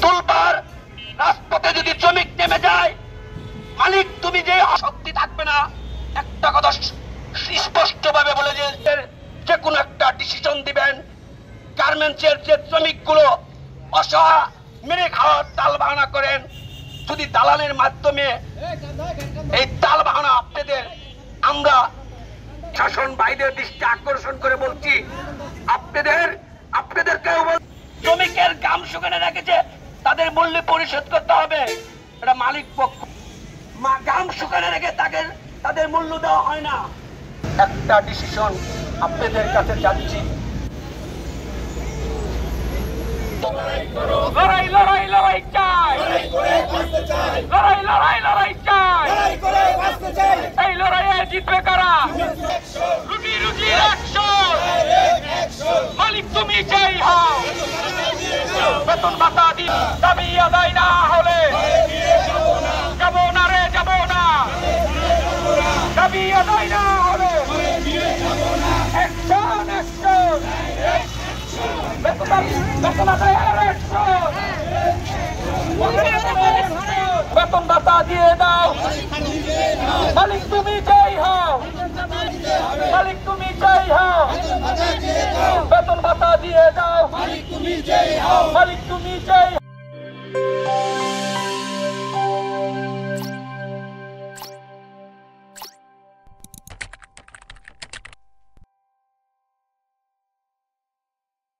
তোলপাড়, রাজপথে যদি শ্রমিক নেমে যায়, মালিক তুমি যে আসক্তি থাকবে না, একটা কথা স্পষ্ট ভাবে বলে যে কোনো একটা ডিসিশন দিবেন। গার্মেন্টসের যে শ্রমিকগুলো অসহায় মেরে খাওয়ার তাল বাহানা করেন, যদি দালালের মাধ্যমে এই তাল বাহানা আপনাদের, আমরা শাসন ভাইদের দৃষ্টি আকর্ষণ করে বলছি, আপনাদেরকেও শ্রমিকের গাম শুকানে রেখেছে, তাদের মূল্য পরিশোধ করতে হবে। এটা মালিক পক্ষ গাম শুকানে রেখে তাদের মূল্য দেওয়া হয় না। একটা ডিসিশন আপনাদের কাছে যাচ্ছি, লড়াই লড়াই লড়াই চাই, লড়াই লড়াই লড়াই চাই, এই লড়াইয়ে জিতবে কারা? রুটি রুটি অ্যাকশন, মালিক তুমি চাই হও, বেতন ভাতা দাবি আদায় না হলে যাবো না রে, যাবো না, দাবি আদায় না হলে অ্যাকশন অ্যাকশন, বেতন ভাতা দিয়ে দাও, মালিক তুমি চাই হও, মালিক তুমি চাই হও, বেতন ভাতা দিয়ে দাও, মালিক তুমি চাই হও।